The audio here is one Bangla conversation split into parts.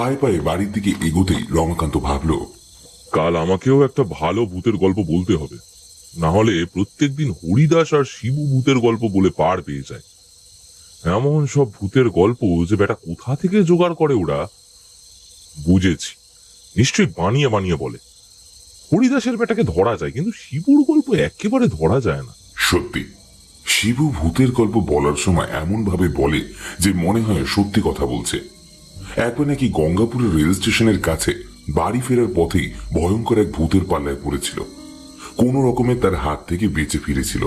পায়ে পায়ে বাড়ির দিকে এগোতেই রমাকান্ত ভাবল, কাল আমাকেও একটা ভালো ভূতের গল্প বলতে হবে, না হলে প্রত্যেকদিন হরিদাস আর শিবু ভূতের গল্প বলে পার পেয়ে যায়। এমন সব ভূতের গল্প যে বেটা কোথা থেকে জোগাড় করে ওরা। বুঝেছি, নিশ্চয়ই বানিয়ে বানিয়ে বলে। হরিদাসের বেটাকে ধরা যায়, কিন্তু শিবুর গল্প একেবারে ধরা যায় না। সত্যি শিবু ভূতের গল্প বলার সময় এমন ভাবে বলে যে মনে হয় সত্যি কথা বলছে। একবার নাকি গঙ্গাপুরের রেল স্টেশনের কাছে বাড়ি ফেরার পথেই ভয়ঙ্কর এক ভূতের পাল্লায় পড়েছিল। কোন রকমে তার হাত থেকে বেঁচে ফিরেছিল।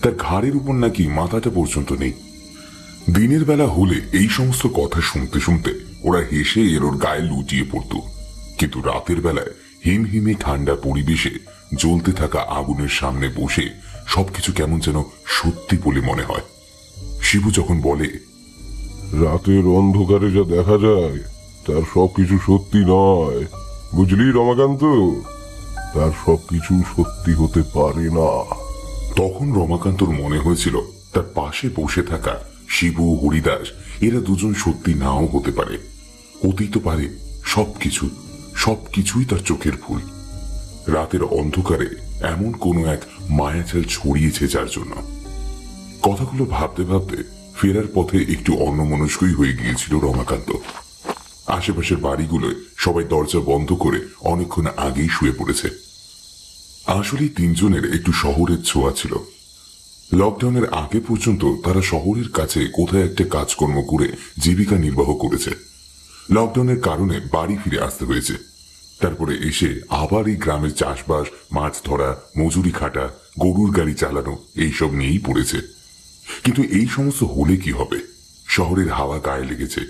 তার ঘাড়ের উপর নাকি মাথাটা পর্যন্ত নেই। দিনের বেলা হলে এই সমস্ত কথা শুনতে শুনতে ওরা হেসে এর ওর গায়ে লুটিয়ে পড়ত, কিন্তু রাতের বেলায় হিমহিমে ঠান্ডা পরিবেশে জ্বলতে থাকা আগুনের সামনে বসে সবকিছু কেমন যেন সত্যি বলে মনে হয়। শিবু যখন বলে, রাতের অন্ধকারে যা দেখা যায় তার সবকিছু সত্যি নয়, বুঝলি রমাকান্ত, তার সবকিছু সত্যি হতে পারে না, তখন রমাকান্তর মনে হয়েছিল তার পাশে বসে থাকা শিবু, হরিদাস এরা দুজন সত্যি নাও হতে পারে। হতেই তো পারে সবকিছুই তার চোখের ভুল। রাতের অন্ধকারে এমন কোনো এক মায়াজাল ছড়িয়েছে যার জন্য। কথাগুলো ভাবতে ভাবতে ফেরার পথে একটু অন্যমনস্কই হয়ে গিয়েছিল রমাকান্ত। আশেপাশের বাড়িগুলোয় সবাই দরজা বন্ধ করে অনেকক্ষণ আগেই শুয়ে পড়েছে। আসলে তিনজনের একটু শহরের ছোঁয়া ছিল। লকডাউনের আগে পর্যন্ত তারা শহরের কাছে কোথায় একটা কাজকর্ম করে জীবিকা নির্বাহ করেছে। লকডাউনের কারণে বাড়ি ফিরে আসতে হয়েছে। তারপরে এসে আবার এই গ্রামের চাষবাস, মাছ ধরা, মজুরি খাটা, গরুর গাড়ি চালানো এইসব নিয়েই পড়েছে। কিন্তু এই সমস্ত হলে কি হবে, শহরের হাওয়া গায়ে লেগেছে,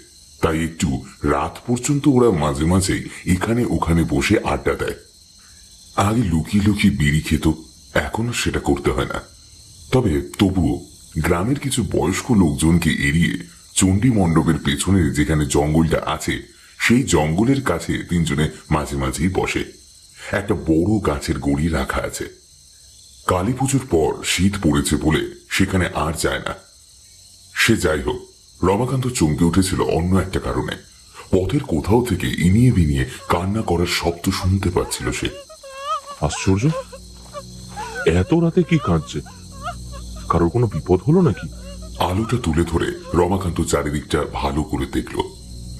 তাই একটু রাত পর্যন্ত ওরা মাঝে মাঝেই এখানে ওখানে বসে আড্ডা দেয়। আগে লুকিয়ে লুকিয়ে বিড়ি খেত, এখন সেটা করতে হয় না। তবে তবুও গ্রামের কিছু বয়স্ক লোকজনকে এড়িয়ে চণ্ডী মণ্ডপের পেছনে যেখানে জঙ্গলটা আছে সেই জঙ্গলের কাছে তিনজনে মাঝে মাঝেই বসে। একটা বড় গাছের গড়ি রাখা আছে। কালী পুজোর পর শীত পড়েছে বলে সেখানে আর যায় না। সে যাই হোক, রমাকান্ত চমকে উঠেছিল অন্য একটা কারণে। পথের কোথাও থেকে ইনিয়ে বিনিয়ে কান্না করার শব্দ শুনতে পাচ্ছিল সে। আশ্চর্য, এত রাতে কি কাঁদছে? কারোর কোনো বিপদ হলো নাকি? আলোটা তুলে ধরে রমাকান্ত চারিদিকটা ভালো করে দেখল।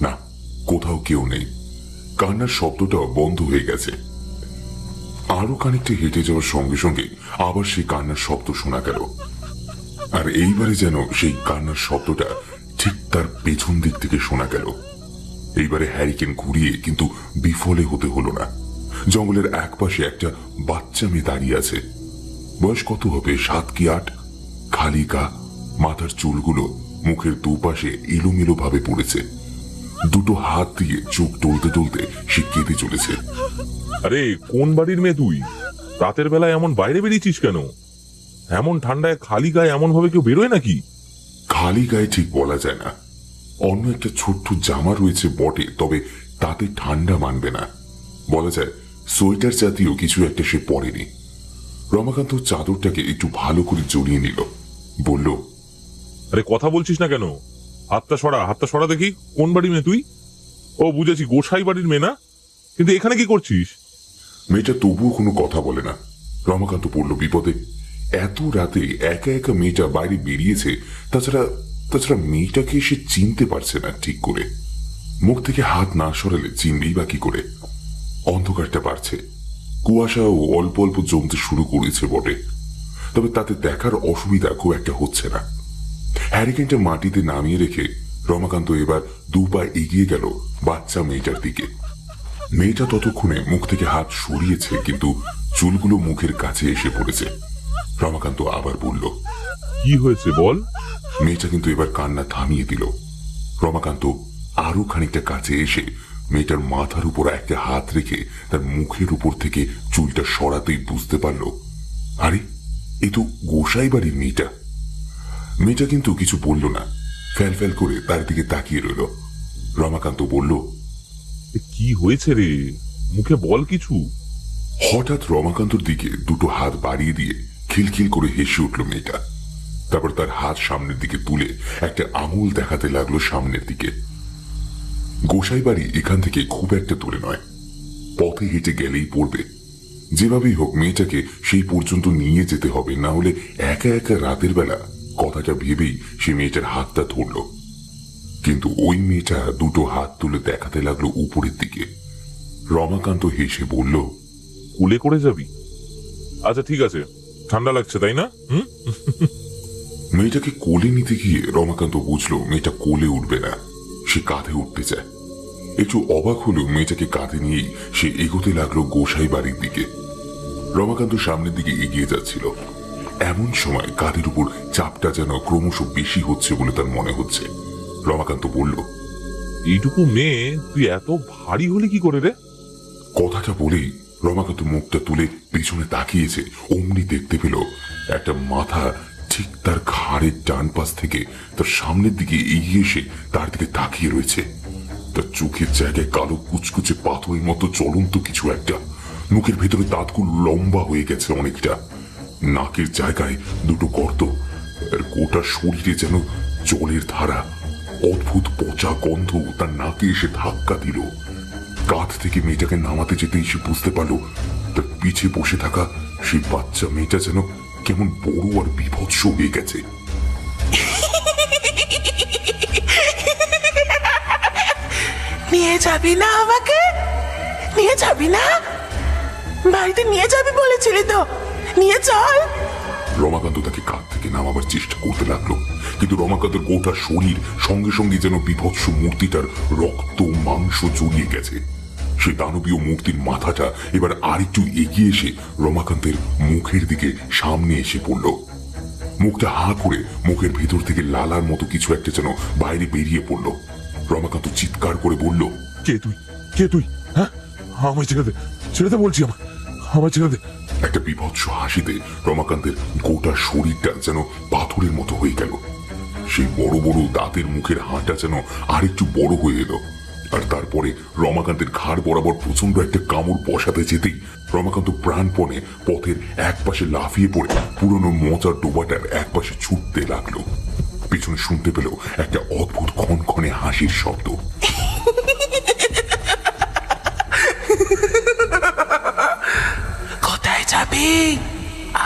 না, কোথাও কেউ নেই। কান্নার শব্দটাও বন্ধ হয়ে গেছে। আরো খানিকটা হেঁটে যাওয়ার সঙ্গে সঙ্গে আবার সেই কান্নার শব্দ শোনা গেল। আর এইবারে যেন সেই কান্নার শব্দটা ঠিক তার পেছন দিক থেকে শোনা গেল। এইবারে হ্যারিকেন ঘুরিয়ে কিন্তু বিফলে হতে হলো না। জঙ্গলের একপাশে একটা বাচ্চা মেয়ে দাঁড়িয়ে আছে। বয়স কত হবে, 7 কি 8। খালি গা, মাথার চুলগুলো মুখের দুপাশে এলোমেলো ভাবে পড়েছে। দুটো হাত দিয়ে চোখ টলতে টলতে সে কেঁদে চলেছে। আরে কোন বাড়ির মেয়ে তুই? রাতের বেলায় এমন বাইরে বেরিয়েছিস কেন? এমন ঠান্ডায় খালি গায়ে এমন ভাবে কেউ বেরোয় নাকি? খালি গায়ে ঠিক বলা যায় না। অন্য একটা ছোট্ট জামা রয়েছে বটে, তবে তাতে ঠান্ডা মানবে না। বলা যায় সোয়েটার জাতীয় কিছু একটা সে পরেনি। রমাকান্ত চাদরটাকে একটু ভালো করে জড়িয়ে নিল, বলল, আরে কথা বলছিস না কেন? হাতটা সরা দেখি। কোন বাড়ির মেয়ে তুই? ও বুঝেছি, গোসাই বাড়ির মেয়ে না? কিন্তু এখানে কি করছিস? মেয়েটা তবুও কোনো কথা বলে না। রমাকান্ত পড়ল বিপদে। এত রাতে একা একা মেয়েটা বাইরে বেরিয়েছে, তাছাড়া মেয়েটাকে সে চিনতে পারছে না ঠিক করে। মুখ থেকে হাত না সরালে চিনবেই বা কি করে? অন্ধকারটা বাড়ছে, কুয়াশাও অল্প অল্প জমতে শুরু করেছে বটে, তবে তাতে দেখার অসুবিধা খুব একটা হচ্ছে না। হ্যারিকেনটা মাটিতে নামিয়ে রেখে রমাকান্ত এবার 2 পা এগিয়ে গেল বাচ্চা মেয়েটার দিকে। মেয়েটা ততক্ষণে মুখ থেকে হাত সরিয়েছে, কিন্তু চুলগুলো মুখের কাছে এসে পড়েছে। রমাকান্ত আবার বলল, কি হয়েছে বল? মেয়েটা কিন্তু এবার কান্না থামিয়ে দিল। রমাকান্ত আরো খানিকটা কাছে এসে মেয়েটার মাথার উপর একটা হাত রেখে তার মুখের উপর থেকে চুলটা সরাতেই বুঝতে পারল, আরে এ তো গোসাই বাড়ির মেয়েটা। মেয়েটা কিন্তু কিছু বলল না, ফ্যাল ফ্যাল করে তার দিকে তাকিয়ে রইল। রমাকান্ত বলল, কি হয়েছে রে, মুখে বল কিছু। হঠাৎ রমাকান্তর দিকে দুটো হাত বাড়িয়ে দিয়ে খিলখিল করে হেসে উঠল মেয়েটা। তারপর তার হাত সামনের দিকে তুলে একটা আঙুল দেখাতে লাগলো সামনের দিকে। গোসাই বাড়ি এখান থেকে খুব একটা দূরে নয়, পথে হেঁটে গেলেই পড়বে। যেভাবেই হোক মেয়েটাকে সেই পর্যন্ত নিয়ে যেতে হবে, না হলে একা একা রাতের বেলা, কথাটা ভেবেই সে মেয়েটার হাতটা ধরল। কিন্তু ওই মেয়েটা দুটো হাত তুলে দেখাতে লাগলো উপরের দিকে। রমাকান্ত হেসে বলল, কুলে করে যাবি? আচ্ছা ঠিক আছে, ঠান্ডা লাগছে তাই না? মেয়েটাকে কোলে নিতে গিয়ে রমাকান্ত বুঝলো মেয়েটা কোলে উঠবে না, সে কাঁধে উঠতে চায়। একটু অবাক হলেও মেয়েটাকে কাঁধে নিয়েই সে এগোতে লাগলো গোসাই বাড়ির দিকে। রমাকান্ত সামনের দিকে এগিয়ে যাচ্ছিল। এমন সময় কাঁধের উপর চাপটা যেন ক্রমশ বেশি হচ্ছে বলে তার মনে হচ্ছে। রমাকান্ত বলল, এইটুকু মেয়ে তুই এত ভারী হলি কি করে রে? কথাটা বলেই রমাকান্ত মুখটা তুলে পিছনে তাকিয়েছে, অমনি দেখতে পেল একটা মাথা ঠিক তার ঘাড়ের ডান পাশ থেকে তার সামনের দিকে এগিয়ে এসে তার দিকে তাকিয়ে রয়েছে। তার চোখের জায়গায় কালো কুচকুচে পাথরের মতো জ্বলন্ত কিছু একটা, মুখের ভেতরে দাঁতগুলো লম্বা হয়ে গেছে অনেকটা, নাকের জায়গায় দুটো গর্ত, আর গোটা শরীরে যেন জলের ধারা। অদ্ভুত পচা গন্ধ তার নাকে এসে ধাক্কা দিল। কাঁধ থেকে মেয়েটাকে নামাতে যেতেই সে বুঝতে পারলো তার পিছে বসে থাকা সেই বাচ্চা মেয়েটা যেন কেমন বড় আর বিভৎস হয়ে গেছে। নিয়ে যাবি না আমাকে? নিয়ে যাবি না? বাড়িতে নিয়ে যাবি বলেছিলি তো, নিয়ে চল। রমাকান্ত তাকে কাঁধ থেকে নামাবার চেষ্টা করতে লাগলো, কিন্তু রমাকান্তের গোটা শরীর সঙ্গে সঙ্গে যেন বিভৎস মূর্তিটার রক্ত মাংস জড়িয়ে গেছে। সে দানবীয় মূর্তির মাথাটা এবার আরেকটু এগিয়ে এসে রমাকান্তের মুখের দিকে সামনে এসে পড়ল। মুখটা হা করে মুখের ভেতর থেকে লালার মতো কিছু একটা যেন বাইরে বেরিয়ে পড়ল। রমাকান্ত চিৎকার করে বলল, কে তুই? কে তুই? হ্যাঁ, আমায় ছেড়ে দে, ছেড়ে দে বলছি, আমায় ছেড়ে দে। একটা বিভৎস হাসিতে রমাকান্তের গোটা শরীরটা যেন পাথরের মতো হয়ে গেল। সেই বড় বড় দাঁতের মুখের হাঁটা যেন আরেকটু বড় হয়ে এলো। আর তারপরে রমাকান্তের ঘাড় বরাবর প্রচন্ড একটা কামড় বসাতে যেতেই রমাকান্ত প্রাণপণে পথের এক পাশে লাফিয়ে পড়ে পুরনো মোচার ডোবাটার এক পাশে ছুটতে লাগলো। পিছনে শুনতে পেল একটা অদ্ভুত ক্ষণক্ষণে হাসির শব্দ। কোথায় যাবি?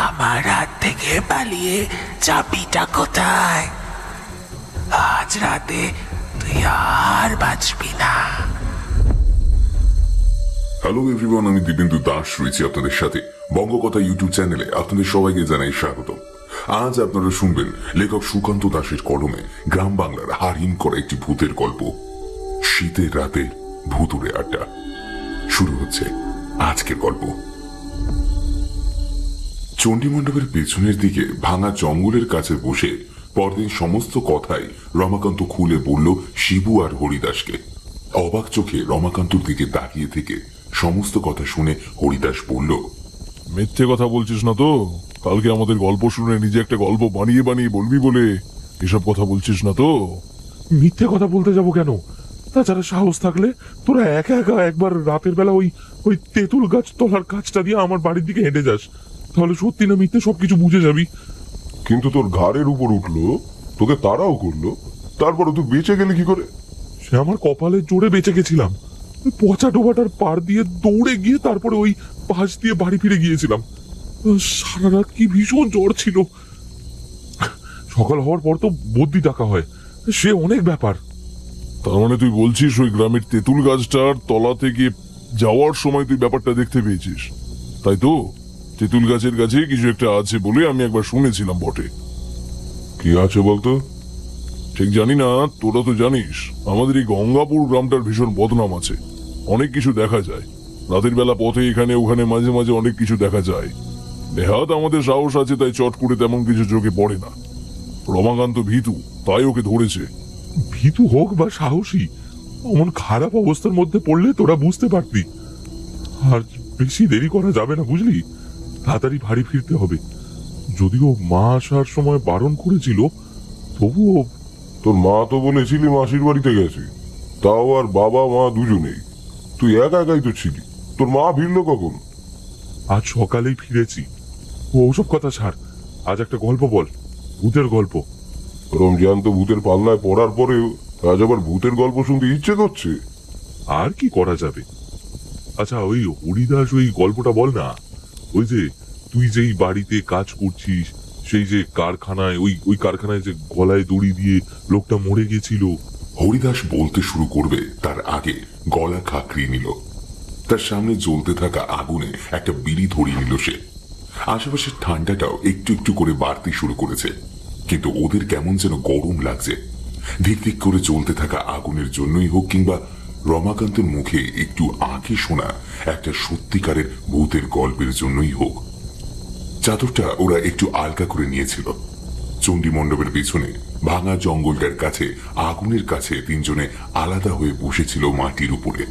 আমার হাত থেকে পালিয়ে চাবিটা কোথায়? আজ রাতে তুই আর বাঁচবি না। হ্যালো এভরিওয়ান, আমি দিবেন্দু দাস রয়েছি আপনাদের সাথে বঙ্গকথা ইউটিউব চ্যানেলে। আপনাদের সবাইকে জানাই স্বাগত। আজ আপনারা শুনবেন লেখক সুকান্ত দাসের কলমে গ্রাম বাংলার হারহীন করা একটি ভূতের গল্প, শীতের রাতে ভুতুড়ে আড্ডা। শুরু হচ্ছে আজকের গল্প। চণ্ডীমণ্ডপের পেছনের দিকে ভাঙা জঙ্গলের কাছে বসে পরদিন সমস্ত কথাই রমাকান্ত খুলে বলল শিবু আর হরিদাসকে। অবাক চোখে রমাকান্তর দিকে তাকিয়ে থেকে সমস্ত কথা শুনে হরিদাস বলল, মিথ্যে কথা বলছিস না তো? কালকে আমাদের গল্প শুনে নিজে একটা গল্প বানিয়ে বানিয়ে বলবি বলে এসব কথা বলছিস না তো? মিথ্যে কথা বলতে যাব কেন? তাছাড়া সাহস থাকলে তোরা একা একা একবার রাতের বেলা ওই তেঁতুল গাছ তলার কাছটা দিয়ে আমার বাড়ির দিকে হেঁটে যাস, তাহলে সত্যি না মিথ্যে সবকিছু বুঝে যাবি। কিন্তু তোর ঘাড়ের উপর উঠলো, তোকে তাড়াও করলো, তারপরে তুই বেঁচে গেলি কি করে? সে আমার কপালে জোরে বেঁচে গেছিলাম। ওই পচা ডোবাটার পাড় দিয়ে দৌড়ে গিয়ে তারপরে ওই পাশ দিয়ে বাড়ি ফিরে গিয়েছিলাম। সারা রাত কি ভীষণ জ্বর ছিল। সকাল হওয়ার পর তো বদ্যি ডাকা হয়, সে অনেক ব্যাপার। তার মানে তুই বলছিস ওই গ্রামের তেঁতুল গাছটার তলা থেকে যাওয়ার সময় তুই ব্যাপারটা দেখতে পেয়েছিস, তাই তো? তেঁতুল গাছের কাছে কিছু একটা আছে বলে আমি একবার শুনেছিলাম বটে। কি আছে বলতো? ঠিক জানি না, তোরা তো জানিস আমাদের এই গঙ্গাপুর গ্রামটার ভীষণ বদনাম আছে। অনেক কিছু দেখা যায় রাতের বেলা, পথে এখানে ওখানে মাঝে মাঝে অনেক কিছু দেখা যায়। নেহাত আমাদের সাহস আছে তাই চট করে তেমন কিছু চোখে পড়ে না। রমাকান্ত ভীতু, তাই ওকে ধরেছে। ভীতু হোক বা সাহসী, অমন খারাপ অবস্থার মধ্যে পড়লে তোরা বুঝতে পারতি। আর বেশি দেরি করা যাবে না বুঝলি, তাড়াতাড়ি বাড়ি ফিরতে হবে। যদিও মা আসার সময় বারণ করেছিল, তবুও। তোর মা তো বলেছিলি মাসির বাড়িতে গেছে, তাও আর বাবা মা দুজনেই। তুই একা একাই তো ছিলি, তোর মা ফিরলো কখন? আজ সকালেই ফিরেছি। ওসব কথা ছাড়, আজ একটা গল্প বল, ভূতের গল্প। রমজান তো ভূতের পাল্লায় পড়ার পরেও আজ আবার ভূতের গল্প শুনতে ইচ্ছে করছে। আর কি করা যাবে? আচ্ছা, ওই হরিদাস ওই গল্পটা বল না। ওই যে তুই যেই বাড়িতে কাজ করছিস, সেই যে কারখানায়, ওই কারখানায় যে গলায় দড়ি দিয়ে লোকটা মরে গেছিল। হরিদাস বলতে শুরু করবে তার আগে গলা খাঁকড়িয়ে নিল। তার সামনে জ্বলতে থাকা আগুনে একটা বিড়ি ধরিয়ে নিল সে। আশেপাশের ঠান্ডাটাও একটু একটু করে বাড়তে শুরু করেছে, কিন্তু ওদের কেমন যেন গরম লাগছে। ধিক ধিক করে চলতে থাকা আগুনের জন্যই হোক, কিংবা রমাকান্তের মুখে একটু আগে শোনা একটা সত্যিকারের ভূতের গল্পের জন্যই হোক, চাদরটা ওরা একটু আলগা করে নিয়েছিল। চণ্ডী মণ্ডপের পিছনে ভাঙা জঙ্গলটার কাছে আগুনের কাছে তিনজনে আলাদা হয়ে বসেছিল মাটির উপরে।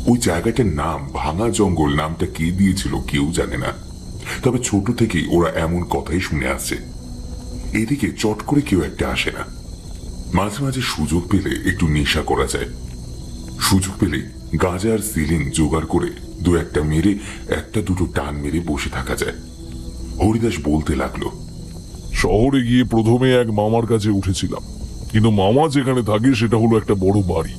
ওই জায়গাটার নাম ভাঙা জঙ্গল, নামটা কে দিয়েছিল কেউ জানে না, তবে ছোট থেকেই ওরা এমন কথাই শুনে আসছে। এদিকে চট করে কেউ একটা আসে না। মাঝে মাঝে সুযোগ পেলে একটু নেশা করা যায়, সুযোগ পেলে গাঁজার সিলিং জোগাড় করে দু একটা মেরে একটা দুটো টান মেরে বসে থাকা যায়। হরিদাস বলতে লাগলো, শহরে গিয়ে প্রথমে এক মামার কাছে উঠেছিলাম, কিন্তু মামা যেখানে থাকে সেটা হলো একটা বড় বাড়ি।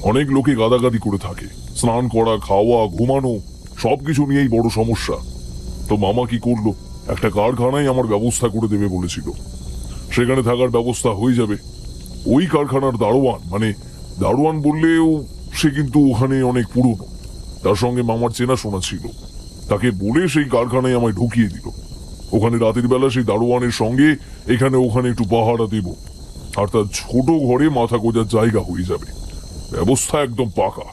অনেক লোকে গাদাগাদি করে থাকে, স্নান করা, খাওয়া, ঘুমানো সবকিছু নিয়েই বড় সমস্যা। তো মামা কি করলো, একটা কারখানায় আমার ব্যবস্থা করে দেবে বলেছিল। সেখানে থাকার ব্যবস্থা হয়ে যাবে। ওই কারখানার দারোয়ান, মানে দারোয়ান বললেও সে কিন্তু ওখানে অনেক পুরনো, তার সঙ্গে মামার চেনাশোনা ছিল। তাকে বলে সেই কারখানায় আমায় ঢুকিয়ে দিল। ওখানে রাতের বেলা সেই দারোয়ানের সঙ্গে এখানে ওখানে একটু পাহারা দেব, আর তার ছোট ঘরে মাথা গোজার জায়গা হয়ে যাবে। ব্যবস্থা একদম পাকা।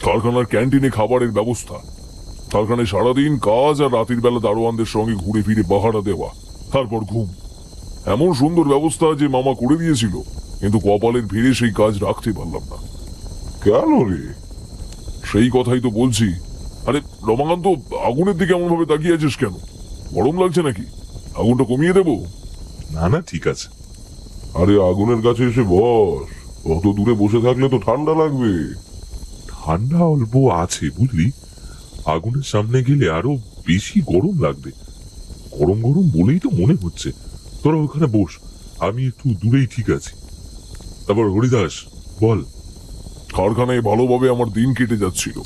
কারখানার ক্যান্টিনে খাবারের ব্যবস্থা, কারখানায় সারাদিন কাজ, আর রাতের বেলা দারোয়ানদের সঙ্গে ঘুরে ফিরে পাহারা দেওয়া, তারপর ঘুম। এমন সুন্দর ব্যবস্থা যে মামা করে দিয়েছিল, কিন্তু কপালের ভিড়ে সেই কাজ রাখতে পারলাম না। কেন রে? সেই কথাই তো বলছি। আরে রমাকান্ত, আগুনের দিকে এমন ভাবে তাকিয়ে আছিস কেন? গরম লাগছে নাকি? আগুনটা কমিয়ে দেবো? না না, ঠিক আছে। আরে আগুনের কাছে এসে বস, অত দূরে বসে থাকলে তো ঠান্ডা লাগবে। ঠান্ডা অল্প আছে বুঝলি, আগুনের সামনে গেলে আরো বেশি গরম লাগবে। গরম গরম বলেই তো মনে হচ্ছে। তোরা ওখানে বস, আমি একটু দূরেই ঠিক আছি। তারপর হরিদাস বল। কারখানায় ভালোভাবে আমার দিন কেটে যাচ্ছিল।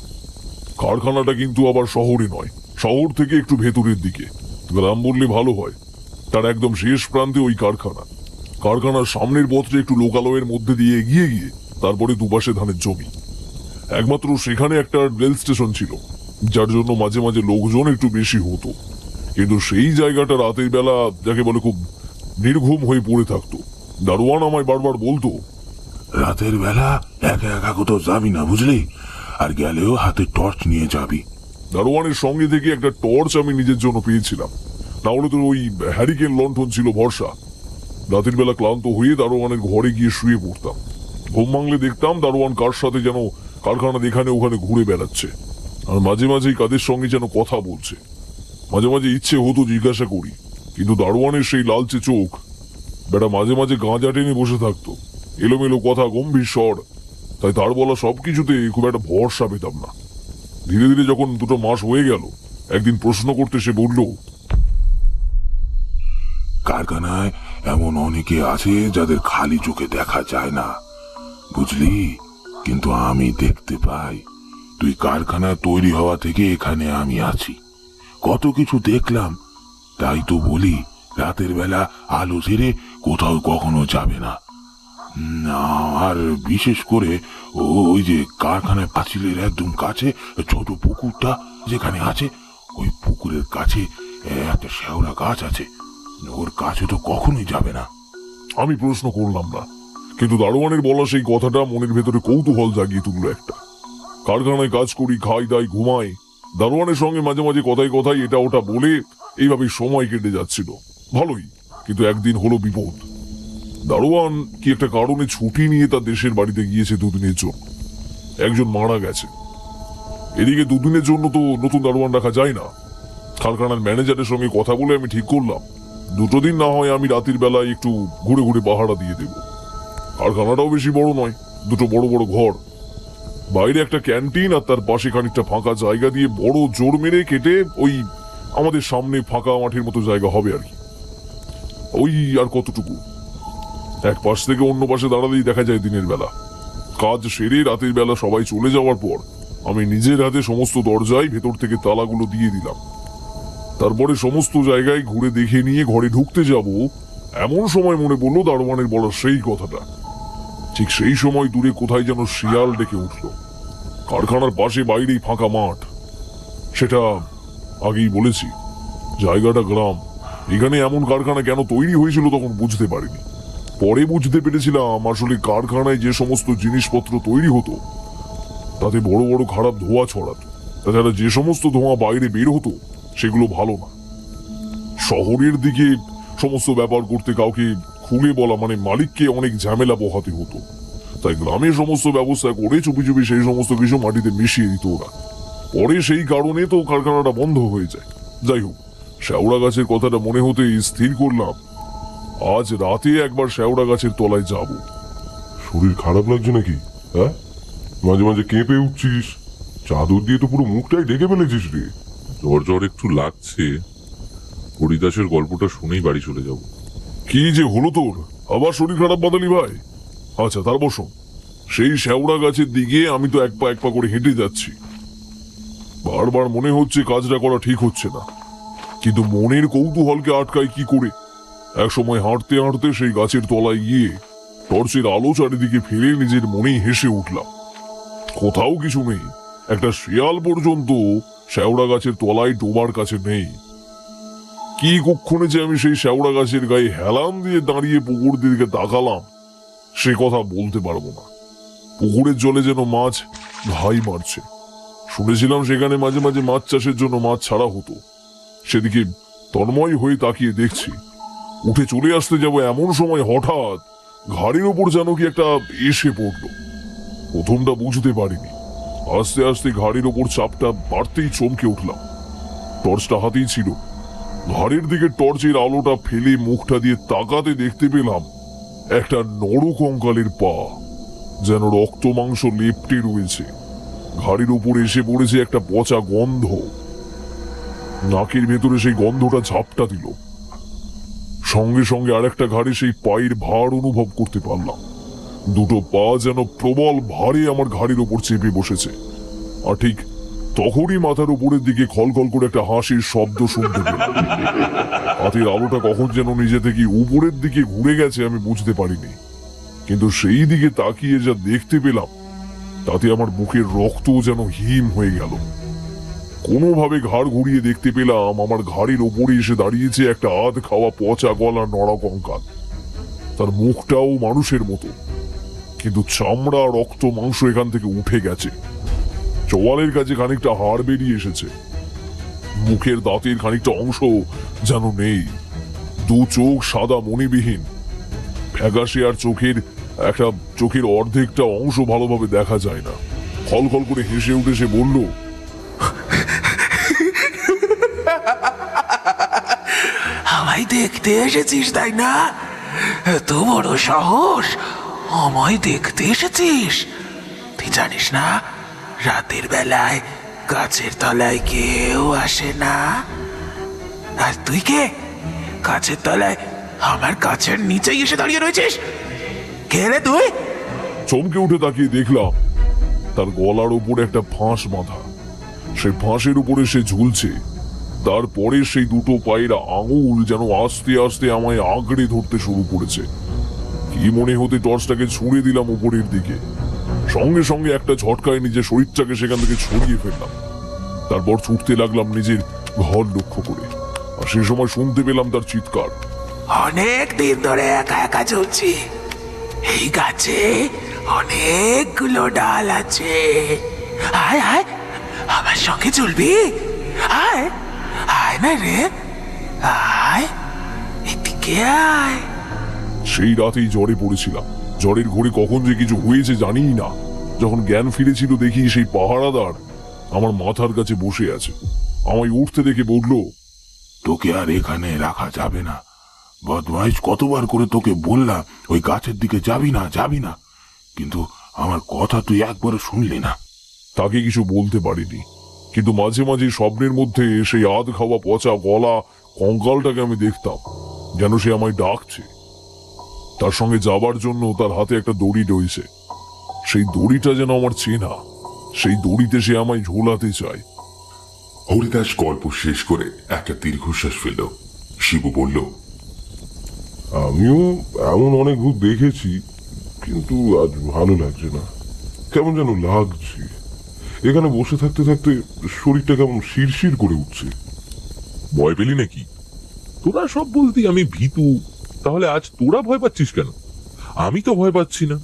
কারখানাটা কিন্তু আবার শহরে নয়, শহর থেকে একটু ভেতরের দিকে, গ্রাম বললে ভালো হয়। তার একদম শেষ প্রান্তে ওই কারখানা। কারখানার সামনের পথে একটু লোকালয়ের মধ্যে দিয়ে এগিয়ে গিয়ে তারপরে দুপাশে ধানের জমি। একমাত্র সেখানে একটা রেল স্টেশন ছিল, যার জন্য মাঝে মাঝে লোকজন একটু বেশি হতো। কিন্তু সেই জায়গাটা রাতের বেলা যাকে বলে খুব নির্ঘুম হয়ে পড়ে থাকতো। দারোয়ান আমায় বারবার বলতো, রাতের বেলা একা একা কোথাও যাবি না বুঝলি, আর গেলেও হাতে টর্চ নিয়ে যাবি। দারোয়ানের সঙ্গে থেকে একটা টর্চ আমি নিজের জন্য পেয়েছিলাম, না হলে তো ওই হ্যারিকেন লণ্ঠন ছিল ভরসা। রাতের বেলা ক্লান্ত হয়ে দারোয়ানের ঘরে গিয়ে শুয়ে পড়তাম। ঘুম ভাঙলে দেখতাম দারোয়ান কার সাথে যেন কারখানা এখানে ওখানে ঘুরে বেড়াচ্ছে, আর মাঝে মাঝেই কাদের সঙ্গে যেন কথা বলছে। মাঝে মাঝে ইচ্ছে হতো জিজ্ঞাসা করি, কিন্তু দারোয়ানের সেই লালচে চোখ, বেটা মাঝে মাঝে গাঁজা টেনে বসে থাকতো, এলোমেলো কথা, গম্ভীর স্বর। তাই তার বলা সবকিছুতে খুব একটা ভরসা পেতাম না। ধীরে ধীরে যখন দুটো মাস হয়ে গেল, একদিন প্রশ্ন করতে সে বলল, কারখানায় এমন অনেকে আছে যাদের খালি চোখে দেখা যায় না বুঝলি, কিন্তু আমি দেখতে পাই। তুই কারখানা তৈরি হওয়া থেকে এখানে আমি আছি, কত কিছু দেখলাম। তাই তো বলি, রাতের বেলা আলো ছেড়ে কোথাও কখনো যাবে না। আর বিশেষ করে ওই যে কারখানায় পাঁচিলের একদম কাছে ছোট পুকুরটা যেখানে আছে, ওই পুকুরের কাছে একটা শেওড়া গাছ আছে, ওর কাছে তো কখনোই যাবে না। আমি প্রশ্ন করলাম না, কিন্তু দারোয়ানের বলা সেই কথাটা মনের ভেতরে কৌতূহল জাগিয়ে তুললো একটা। কারখানায় কাজ করি, খাই দাই, ঘুমাই। দারোয়ানের সঙ্গে মাঝে মাঝে কথায় কথায় এটা ওটা বলে এইভাবে সময় কেটে যাচ্ছিল ভালোই। কিন্তু একদিন হলো বিপদ। দারোয়ান কি একটা কারণে ছুটি নিয়ে তার দেশের বাড়িতে গিয়েছে দুদিনের জন্য। একজন মারা গেছে। এদিকে দুদিনের জন্য তো নতুন দারোয়ান রাখা যায় না। কারখানার ম্যানেজারের সঙ্গে কথা বলে আমি ঠিক করলাম, দুটো দিন না হয় আমি রাতের বেলায় একটু ঘুরে ঘুরে পাহারা দিয়ে দেব। কারখানাটাও বেশি বড় নয়, দুটো বড় বড় ঘর, বাইরে একটা ক্যান্টিন, আর তার পাশে খানিকটা ফাঁকা জায়গা দিয়ে বড় জোর মেরে কেটে ওই আমাদের সামনে ফাঁকা মাঠের মতো জায়গা হবে আর কি। ওই আর কতটুকু। এক পাশ থেকে অন্য পাশে দাঁড়ালেই দেখা যায় দিনের বেলা। কাজ সেরে রাতের বেলা সবাই চলে যাওয়ার পর আমি নিজের হাতে সমস্ত দরজায় ভেতর থেকে তালাগুলো দিয়ে দিলাম। তারপরে সমস্ত জায়গায় ঘুরে দেখে নিয়ে ঘরে ঢুকতে যাব, এমন সময় মনে পড়লো দারোয়ানের বলা সেই কথাটা। ঠিক সেই সময় দূরে কোথায় যেন শিয়াল ডেকে উঠল। কারখানার পাশে বাইরেই ফাঁকা মাঠ। সেটা আগেই বলেছি, জায়গাটা গ্রাম। এখানে এমন কারখানা কেন তৈরি হয়েছিল তখন বুঝতে পারিনি। পরে বুঝতে পেরেছিলাম আসলে কারখানায় যে সমস্ত জিনিসপত্র তৈরি হতো তাতে বড় বড় খারাপ ধোঁয়া ছড়াতো। তাছাড়া যে সমস্ত ধোঁয়া বাইরে বের হতো সেগুলো ভালো না। শহরের দিকে সমস্ত ব্যাপার করতে কাউকে খুলে বলা মানে মালিককে অনেক ঝামেলা পোহাতে হতো। তাই গ্রামে সমস্ত ব্যবস্থা করে চুপি চুপি সেই সমস্ত কিছু মাটিতে মিশিয়ে দিত ওরা। পরে সেই কারণে তো কারখানাটা বন্ধ হয়ে যায়। যাই হোক, শ্যাওড়া গাছের কথাটা মনে হতেই স্থির করলাম আজ রাতে একবার শ্যাওড়া গাছের তলায় যাব। শরীর খারাপ লাগছে নাকি? হ্যাঁ, মাঝে মাঝে কেঁপে উঠছিস, চাদর দিয়ে তো পুরো মুখটাই ঢেকে ফেলেছিস রে। জ্বর জ্বর একটু লাগছে, হরিদাসের গল্পটা শুনেই বাড়ি চলে যাব। কি যে হলো তোর, আবার শরীর খারাপ বাদালি ভাই? আচ্ছা তারপর শোন, সেই শ্যাওড়া গাছের দিকে আমি তো এক পা করে হেঁটে যাচ্ছি। বারবার মনে হচ্ছে কাজটা করা ঠিক হচ্ছে না, কিন্তু মনের কৌতূহলকে আটকায় কি করে? এক সময় হাঁটতে হাঁটতে সেই গাছের তলায় গিয়ে টর্চের আলো চারিদিকে ফেলে নিজের মনেই হেসে উঠলাম। কোথাও কিছু নেই, একটা শিয়াল পর্যন্ত শ্যাওড়া গাছের তলায় ডোবার কাছে নেই। কি কক্ষণে যে আমি সেই শ্যাওড়া গাছের গায়ে হেলান দিয়ে দাঁড়িয়ে পুকুর দিকে তাকালাম সে কথা বলতে পারবো না। পুকুরের জলে যেন মাছ ঘাই মারছে। শুনেছিলাম সেখানে মাঝে মাঝে মাছ চাষের জন্য মাছ ছাড়া হতো। সেদিকে তন্ময় হয়ে তাকিয়ে দেখছি। উঠে চলে আসতে যাব এমন সময় হঠাৎ ঘাড়ের ওপর যেন কি একটা এসে পড়লো। প্রথমটা বুঝতে পারিনি, আস্তে আস্তে ঘাড়ের ওপর চাপটা বাড়তেই চমকে উঠলাম। টর্চটা হাতেই ছিল। ঘাড়ের দিকে টর্চের আলোটা ফেলে মুখটা দিয়ে তাকাতে দেখতে পেলাম একটা নরকঙ্কালের পা, যেন রক্ত মাংস লেপ্টে রয়েছে। ঘাড়ের উপর এসে পড়েছে একটা পচা গন্ধ। নাকের ভেতরে সেই গন্ধটা ঝাপটা দিল। সঙ্গে সঙ্গে আরেকটা ঘাড়ে সেই পায়ের ভার অনুভব করতে পারলাম। দুটো পা যেন প্রবল ভারে আমার ঘাড়ের উপর চেপে বসেছে। আর ঠিক তখনই মাথার উপরের দিকে খলখল করে একটা হাসির শব্দ শুনতে পেলাম। হাতের আলোটা কখন যেন নিজে থেকে উপরের দিকে ঘুরে গেছে আমি বুঝতে পারিনি, কিন্তু সেই দিকে তাকিয়ে যা দেখতে পেলাম তাতে আমার বুকের রক্ত যেন হিম হয়ে গেল। কোনোভাবে ঘাড় ঘুরিয়ে দেখতে পেলাম আমার ঘাড়ের ওপরে এসে দাঁড়িয়েছে একটা আধ খাওয়া পচা গলা নরকঙ্কাল। তার মুখটাও মানুষের মতো, কিন্তু চামড়া রক্ত মাংস এখান থেকে উঠে গেছে। চোয়ালের কাছে খানিকটা হাড় বেরিয়ে এসেছে। মুখের দাঁতের খানিকটা অংশ যেন নেই। দু চোখ সাদা মণিবিহীন, ফ্যাকাশে, আর চোখের অর্ধেকটা অংশ ভালোভাবে দেখা যায় না। খলখল করে হেসে উঠে সে বলল, আমায় দেখতে এসেছিস তাই না? এত বড় সাহস, আমায় দেখতে এসেছিস? তুই জানিস না রাতের বেলায় গাছের তলায় কেউ আসে না? আর তুই কে? গাছের তলায় আমার গাছের নিচেই এসে দাঁড়িয়ে রয়েছিস। কে রে তুই? চমকে উঠে তাকিয়ে দেখলাম তার গলার উপরে একটা ফাঁস বাঁধা। সেই ফাঁসের উপরে সে ঝুলছে। তারপরে সেই দুটো পায়ের আঙুল যেন আস্তে আস্তে আমায় আঁকড়ে ধরতে শুরু করেছে। কি মনে হতে টর্চটাকে ছুঁড়ে দিলাম উপরের দিকে। সঙ্গে সঙ্গে একটা ঝটকায় নিজের শরীরটাকে সেখান থেকে ছড়িয়ে ফেললাম। তারপর ছুটতে লাগলাম নিজের ঘর লক্ষ্য করে। আর সে সময় শুনতে পেলাম তার চিৎকার, অনেক দিন ধরে একা একা চলছি। এই গাছে অনেকগুলো ডাল আছে। আয় আয়, আমার সঙ্গে চলবি? আয় আয় না রে, আয় এদিকে আয়। সেই রাতেই জ্বরে পড়েছিলাম। জ্বরের ঘোরে কখন যে কিছু হয়েছে জানিই না। যখন জ্ঞান ফিরেছিল দেখি সেই পাহারাদার আমার মাথার কাছে বসে আছে। আমায় উঠতে দেখে বলল, তোকে আর এখানে রাখা যাবে না। বদমাইশ, কতবার করে তোকে বললাম ওই গাছের দিকে যাবি না যাবি না, কিন্তু আমার কথা তুই একবারও শুনলি না। তাকে কিছু বলতে পারিনি, কিন্তু মাঝে মাঝে স্বপ্নের মধ্যে সেই আধ খাওয়া পচা গলা কঙ্কালটাকে আমি দেখতাম, যেন সে আমায় ডাকছে। তার সঙ্গে যাবার জন্য তার হাতে একটা দড়ি রয়েছে। সেই দড়িটা যেন আমার চেনা, সেই দড়িতে সে আমায় ঝোলাতে চায়। হরিদাস গল্প শেষ করে একটা দীর্ঘশ্বাস ফেলল। শিবু বলল, আমিও এমন অনেক ভূত দেখেছি, কিন্তু আজ ভালো লাগছে না, কেমন যেন লাগছে। এখানে বসে থাকতে থাকতে শরীরটা কেমন শিরশির করে উঠছে। ভয় পেলি নাকি? তোরা সব বলতি আমি ভীতু, তাহলে আজ তোরা ভয় পাচ্ছিস কেন? আমি তো ভয় পাচ্ছি না।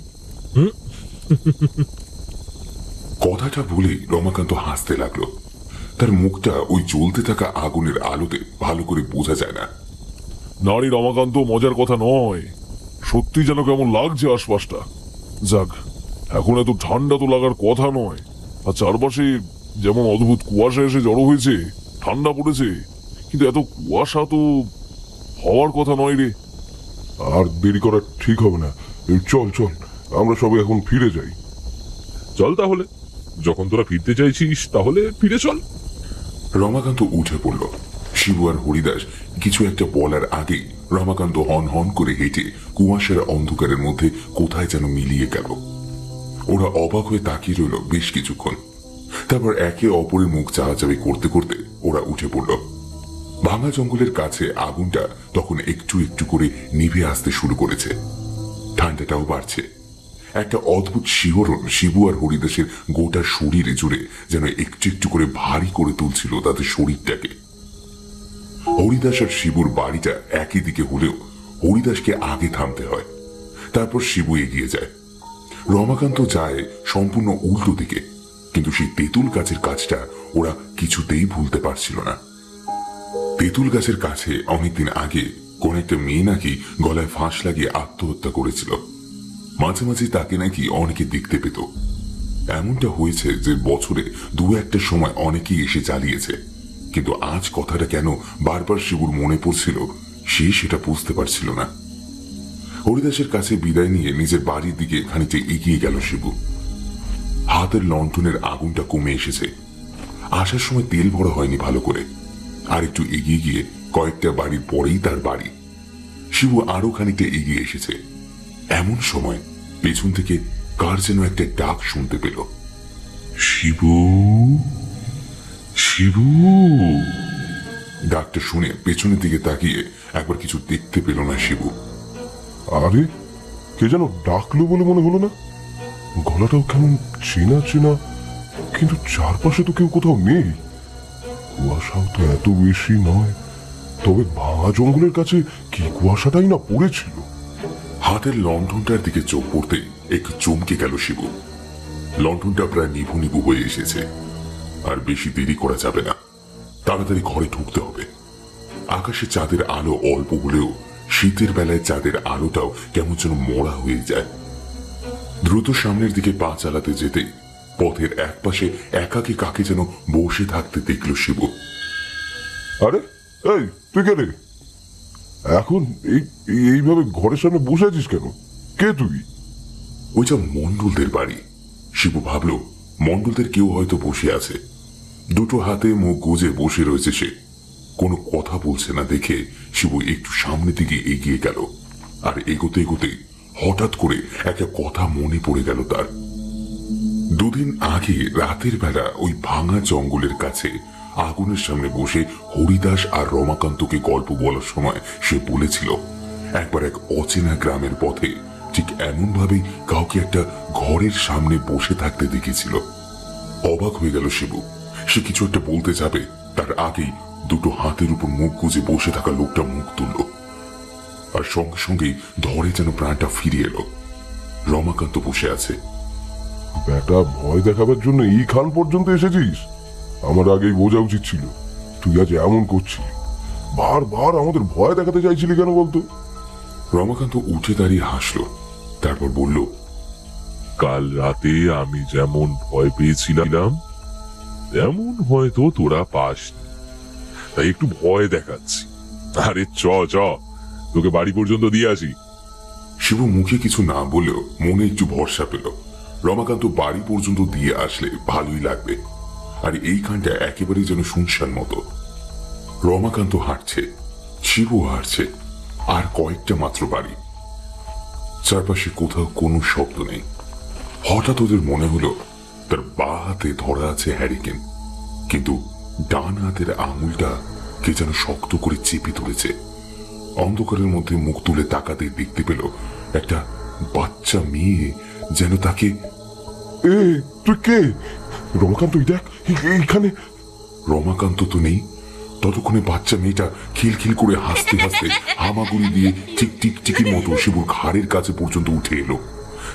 কথাটা বলে রমাকান্ত হাসতে লাগলো। তার মুখটা ওই জ্বলতে থাকা আগুনের আলোতে ভালো করে বোঝা যায় না। নারী রমাকান্ত, মজার কথা নয়, সত্যি যেন কেমন লাগছে আশপাশটা। যাক, এখন এত ঠান্ডা তো লাগার কথা নয়। আর চারপাশে যেমন অদ্ভুত কুয়াশা এসে জড়ো হয়েছে, ঠান্ডা পড়েছে, কিন্তু এত কুয়াশা তো হওয়ার কথা নয় রে। আর দেরি করা ঠিক হবে না। এই চল চল, আমরা সবাই এখন ফিরে যাই। চল তাহলে, যখন তোরা ফিরতে চাইছিস তাহলে ফিরে চল। রমাকান্ত উঠে পড়ল। শিবু আর হরিদাস কিছু একটা বলার আগে রমাকান্ত হন হন করে হেঁটে কুয়াশার অন্ধকারের মধ্যে কোথায় যেন মিলিয়ে গেল। ওরা অবাক হয়ে তাকিয়ে রইল বেশ কিছুক্ষণ। তারপর একে অপরের মুখ চাওয়াচাবি করতে করতে ওরা উঠে পড়ল। ভাঙা জঙ্গলের কাছে আগুনটা তখন একটু একটু করে নিভে আসতে শুরু করেছে। ঠান্ডাটাও বাড়ছে। একটা অদ্ভুত শিহরণ শিবু আর হরিদাসের গোটা শরীরে জুড়ে যেন একটু একটু করে ভারী করে তুলছিল তাদের শরীরটাকে। হরিদাস আর শিবুর বাড়িটা একই দিকে হলেও হরিদাসকে আগে থামতে হয়, তারপর শিবু এগিয়ে যায়। রমাকান্ত যায় সম্পূর্ণ উল্টো দিকে, কিন্তু সেই তেঁতুল গাছের কাজটা ওরা কিছুতেই ভুলতে পারছিল না। তেঁতুল গাছের কাছে অনেকদিন আগে কোন একটা মেয়ে নাকি গলায় ফাঁস লাগিয়ে আত্মহত্যা করেছিল। মাঝে মাঝে তাকে নাকি অনেকে দেখতে পেত। এমনটা হয়েছে যে বছরে দু একটা সময় অনেকেই এসে জ্বালিয়েছে, কিন্তু আজ কথাটা কেন বারবার শিবুর মনে পড়ছিল সে সেটা বুঝতে পারছিল না। হরিদাসের কাছে বিদায় নিয়ে নিজের বাড়ির দিকে খানিকটা এগিয়ে গেল শিবু। হাতের লণ্ঠনের আগুনটা কমে এসেছে। আসার সময় তেল ভরা হয়নি ভালো করে। আর একটু এগিয়ে গিয়ে কয়েকটা বাড়ির পরেই তার বাড়ি। শিবু আরো খানিকটা এগিয়ে এসেছে। এমন সময় পেছন থেকে কার যেন একটা ডাক শুনতে পেল। শিবু, শিবু। ডাকটা শুনে পেছনের দিকে তাকিয়ে একবার কিছু দেখতে পেল না শিবু। আরে, কে যেন ডাকলো বলে মনে হলো না? গলাটাও কেমন চেনা চেনা, কিন্তু চারপাশে তো কেউ কোথাও নেই। কুয়াশাও তো এত বেশি নয়, তবে ভাঙা জঙ্গলের কাছে কি কুয়াশাটাই না পড়েছিল। হাতের লণ্ঠনটার দিকে চোখ পড়তে একটু চমকে গেল শিবু। লণ্ঠনটা প্রায় নিভু নিভু হয়ে এসেছে। আর বেশি দেরি করা যাবে না, তাড়াতাড়ি ঘরে ঢুকতে হবে। আকাশে চাঁদের আলো অল্প হলেও শীতের বেলায় চাঁদের আলোটাও কেমন যেন মরা হয়ে যায়। দ্রুত সামনের দিকে পা চালাতে যেতে পথের একপাশে একাকী কাকে যেন বসে থাকতে দেখল শিবু। আরে, এই তুই কে রে? এখন এইভাবে ঘরের সামনে বসে আছিস কেন? কে তুই? ওইটা মণ্ডলদের বাড়ি। শিবু ভাবল মণ্ডলদের কেউ হয়তো বসে আছে। দুটো হাতে মুখ গুজে বসে রয়েছে সে, কোনো কথা বলছে না দেখে শিবু একটু সামনে দিকে এগিয়ে গেল। আর এগোতে এগোতে হঠাৎ করে একটা কথা মনে পড়ে গেল তার। দুদিন আগে রাতের বেলা ওই ভাঙা জঙ্গলের কাছে আগুনের সামনে বসে হরিদাস আর রমাকান্তকে গল্প বলার সময় সে বলেছিল একবার এক অচেনা গ্রামের পথে ঠিক এমন ভাবেই কাউকে একটা ঘরের সামনে বসে থাকতে দেখেছিল। অবাক হয়ে গেল শিবু। সে কিছু একটা বলতে যাবে, তার আগেই দুটো হাতের উপর মুখ গুজে বসে থাকা লোকটা মুখ তুলল। আর সঙ্গে সঙ্গেই ধরে যেন প্রাণটা ফিরে এলো। রমাকান্ত বসে আছে। বেটা, ভয় দেখাবার জন্য এই খান পর্যন্ত এসেছিস? আমার আগেই বোঝা উচিত ছিল। তুই আজ এমন করছিলি, বারবার আমাদের ভয় দেখাতে চাইছিলি কেন বলতো? রমাকান্ত উঠে দাঁড়িয়ে হাসলো, তারপর বলল, কাল রাতে আমি যেমন ভয় পেয়েছিলাম তেমন হয়তো তোরা পাসনি, তাই একটু ভয় দেখাচ্ছি। আরে চ চ, তোকে বাড়ি পর্যন্ত দিয়ে আসি। শিবু মুখে কিছু না বলেও মনে একটু ভরসা পেল। রমাকান্ত বাড়ি পর্যন্ত দিয়ে আসলে ভালোই লাগবে। আর এইখানটা একেবারে যেন শুনশান মতো। রমাকান্ত হাঁটছে, শিবু হাঁটছে, আর কয়েকটা মাত্র বাড়ি। চারপাশে কোথাও কোনো শব্দ নেই। হঠাৎ ওদের মনে হলো তার বা হাতে ধরা আছে হ্যারিকেন, কিন্তু ডান হাতের আঙুলটা কে যেন শক্ত করে চেপে ধরেছে। অন্ধকারের মধ্যে মুখ তুলে তাকাতে দেখতে পেল একটা বাচ্চা মেয়ে যেন তাকে। এ তুই কে? রমাকান্ত, দেখ এইখানে। রমাকান্ত তো নেই। ততক্ষণে বাচ্চা মেয়েটা খিলখিল করে হাসতে হাসতে হামাগুড়ি দিয়ে ঠিক টিকটিকির মতো শিবুর ঘাড়ের কাছে পর্যন্ত উঠে এলো।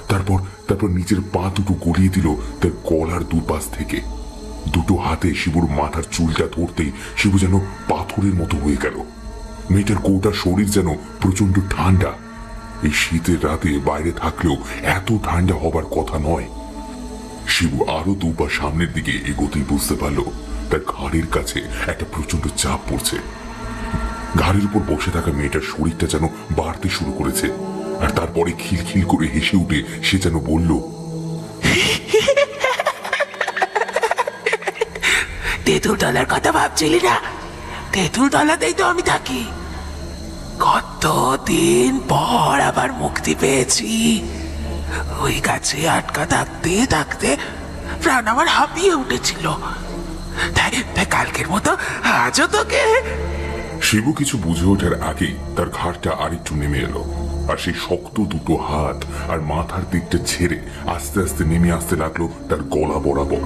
তারপর তারপর নিজের পা দুটো গলিয়ে দিল তার গলার দুপাশ থেকে। দুটো হাতে শিবুর মাথার চুলটা ধরতেই শিবু যেন পাথরের মতো হয়ে গেল। মেয়েটার গোটা শরীর যেন প্রচন্ড ঠান্ডা। এই শীতের রাতে বাইরে থাকলেও এত ঠান্ডা হবার কথা নয়। শিবু আরো দুপা সামনের দিকে এগোতেই বুঝতে পারল তার ঘাড়ের কাছে একটা প্রচন্ড চাপ পড়ছে। ঘাড়ের উপর বসে থাকা মেয়েটার শরীরটা যেন বাড়তে শুরু করেছে, আর তারপরে খিলখিল করে হেসে উঠে সে যেন বলল, তেঁতুল তলার কথা ভাবছিলি না? তেঁতুল তলাতেই তো আমি থাকি। কতদিন পর আবার মুক্তি পেয়েছি। ওই গাছে আটকা থাকতে থাকতে প্রাণ আমার হাঁপিয়ে উঠেছিল। তাই তাই কালকের মতো আজও তোকে। শিবু কিছু বুঝে ওঠার আগেই তার ঘাড়টা আরেকটু নেমে এলো, আর সেই শক্ত দুটো হাত আর মাথার দিকটা ছেড়ে আস্তে আস্তে নেমে আসতে লাগলো তার গলা বরাবর।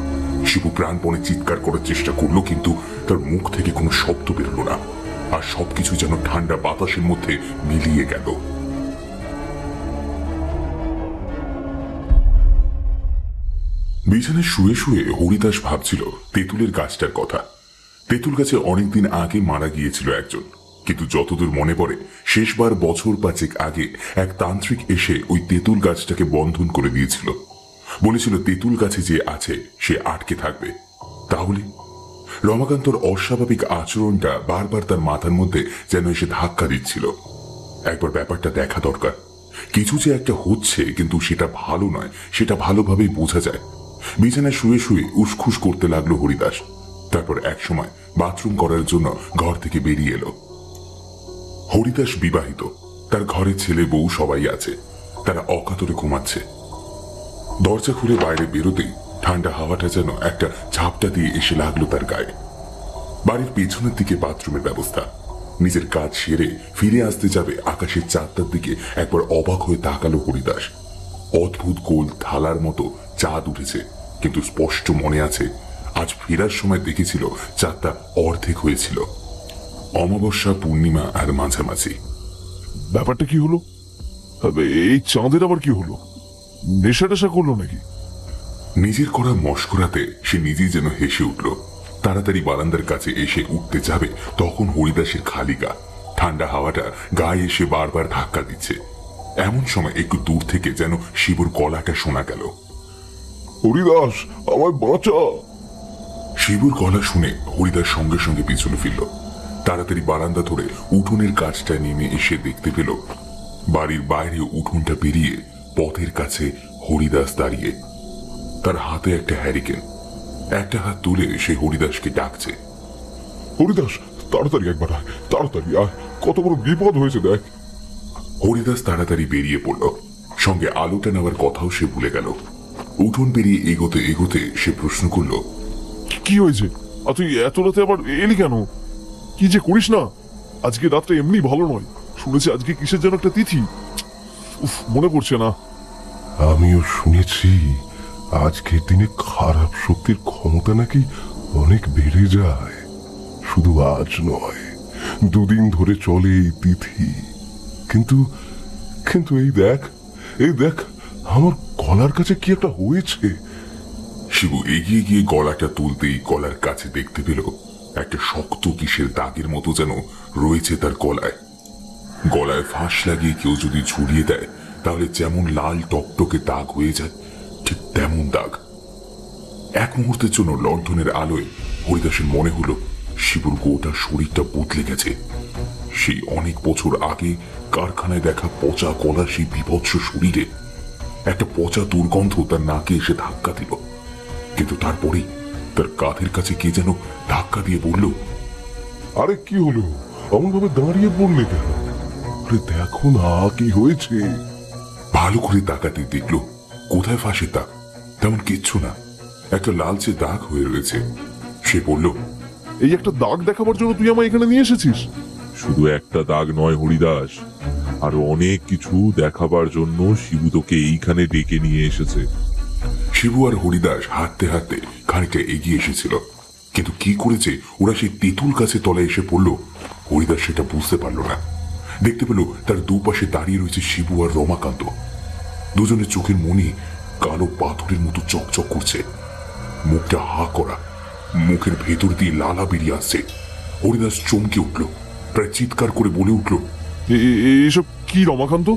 শিবু প্রাণপণে চিৎকার করার চেষ্টা করলো, কিন্তু তার মুখ থেকে কোনো শব্দ বেরোলো না, আর সবকিছু যেন ঠান্ডা বাতাসের মধ্যে মিলিয়ে গেল। বিছানায় শুয়ে শুয়ে হরিদাস ভাবছিল তেঁতুলের গাছটার কথা। তেঁতুল গাছে অনেকদিন আগে মারা গিয়েছিল একজন, কিন্তু যতদূর মনে পড়ে শেষবার বছর 5 আগে এক তান্ত্রিক এসে ওই তেঁতুল গাছটাকে বন্ধন করে দিয়েছিল। বলেছিল তেঁতুল গাছে যে আছে সে আটকে থাকবে। তাহলে রমাকান্তর অস্বাভাবিক আচরণটা বারবার তার মাথার মধ্যে যেন এসে ধাক্কা দিচ্ছিল। একবার ব্যাপারটা দেখা দরকার। কিছু যে একটা হচ্ছে, কিন্তু সেটা ভালো নয়, সেটা ভালোভাবেই বোঝা যায়। বিছানায় শুয়ে শুয়ে উসখুস করতে লাগলো হরিদাস। তারপর এক সময় বাথরুম করার জন্য ঘর থেকে বেরিয়ে এলো। হরিদাস বিবাহিত, তার ঘরে ছেলে বউ সবাই আছে। তারা অকাতরে ঘুমাচ্ছে। দরজা খুলে বাইরে বেরোতেই ঠান্ডা হাওয়াটা যেন একটা ঝাপটা দিয়ে এসে লাগলো তার গায়ে। বাড়ির পেছনের দিকে বাথরুমের ব্যবস্থা। নিজের কাজ সেরে ফিরে আসতে যাবে আকাশের চাঁদটার দিকে একবার অবাক হয়ে তাকালো হরিদাস। অদ্ভুত গোল থালার মতো চাঁদ উঠেছে, কিন্তু স্পষ্ট মনে আছে আজ ফেরার সময় দেখেছিল চাঁদটা অর্ধেক হয়েছিল। অমাবস্যা, পূর্ণিমা আর মাঝামাঝি। ব্যাপারটা কি হলো? এই চাঁদের আবার কি হলো? নেশা টেশা করলো নাকি? নিজের করা মস্করাতে সে নিজেই যেন হেসে উঠল। তাড়াতাড়ি বারান্দার কাছে এসে উঠতে যাবে, তখন হরিদাসের খালি গা। ঠান্ডা হাওয়াটা গায়ে এসে বারবার ধাক্কা দিচ্ছে। এমন সময় একটু দূর থেকে যেন শিবুর গলাটা শোনা গেল। হরিদাস, আমায় বাঁচা! শিবুর গলা শুনে হরিদাস সঙ্গে সঙ্গে পিছনে ফিরল। তাড়াতাড়ি বারান্দা ধরে উঠোনের কাজটা নেমে এসে দেখতে পেল বাড়ির বাইরে উঠোনটা পেরিয়ে পথের কাছে হরিদাস দাঁড়িয়ে। তার হাতে একটা হ্যারিকেন। একটা হাত তুলে সে হরিদাসকে ডাকছে। হরিদাস, তাড়াতাড়ি একবার আয়, তাড়াতাড়ি আয়, কত বড় বিপদ হয়েছে দেখ। হরিদাস তাড়াতাড়ি বেরিয়ে পড়ল। সঙ্গে আলোটা নেওয়ার কথাও সে ভুলে গেল। উঠোন পেরিয়ে এগোতে এগোতে সে প্রশ্ন করল, কি হয়েছে? আর তুই এত রাতে আবার এলি কেন? কি যে করিস না! আজকে রাতটা এমনি ভালো নয়। শুনেছি আজকে কিসের যেন একটা তিথি। উফ, মনে পড়ছে না। আমিও শুনেছি আজকের দিনে খারাপ শক্তির ক্ষমতা নাকি অনেক বেড়ে যায়। শুধু আজ নয়, 2 দিন ধরে চলে এই তিথি। কিন্তু কিন্তু এই দেখ আমার গলার কাছে কি একটা হয়েছে। শিবু এগিয়ে গিয়ে গলাটা তুলতেই গলার কাছে দেখতে পেল একটা শক্ত কিসের দাগের মতো যেন রয়েছে তার গলায়। গলায় ফাঁস লাগিয়ে কেউ যদি ঝুলিয়ে দেয়, তাহলে যেমন লাল টকটকে দাগ হয়ে যায়, ঠিক তেমন দাগ। এক মুহূর্তের জন্য লণ্ঠনের আলোয় হরিদাসের মনে হলো শিবুর গোটা শরীরটা বদলে গেছে। সেই অনেক বছর আগে কারখানায় দেখা পচা গলা সেই বিভৎস শরীরে একটা পচা দুর্গন্ধ তার নাকে এসে ধাক্কা দিল। কিন্তু তারপরেই তার কাঁধের কাছে কে যেন ধাক্কা দিয়ে বলল, আরে কি হলো? এমন ভাবে দাঁড়িয়ে পড়লে কেন? আরে দেখো না কি হয়েছে। ভালো করে তাকাতে দেখলো কোথায় ফাঁসের দাগ, তেমন কিচ্ছু না, একটা লালচে দাগ হয়ে রয়েছে। সে বলল, এই একটা দাগ দেখাবার জন্য তুই আমায় এখানে নিয়ে এসেছিস? শুধু একটা দাগ নয় হরিদাস, আরো অনেক কিছু দেখাবার জন্য শিবু তোকে এইখানে ডেকে নিয়ে এসেছে। শিবু আর হরিদাস হাঁটতে হাঁটতে খানিকটা এগিয়ে এসেছিল, কিন্তু কি করেছে ওরা সেই তেঁতুল গাছের তলায় এসে পড়লো হরিদাস সেটা বুঝতে পারলো না। দেখতে পেল তার দুপাশে দাঁড়িয়ে রয়েছে শিবু আর রমাকান্ত। দুজনের চোখের মনি কালো পাথরের মতো চকচক করছে, মুখটা হা করা, মুখের ভেতর দিয়ে লালা বেরিয়ে আসছে। হরিদাস চমকে উঠল, প্রায় চিৎকার করে বলে উঠল, এসব কি রমাকান্ত?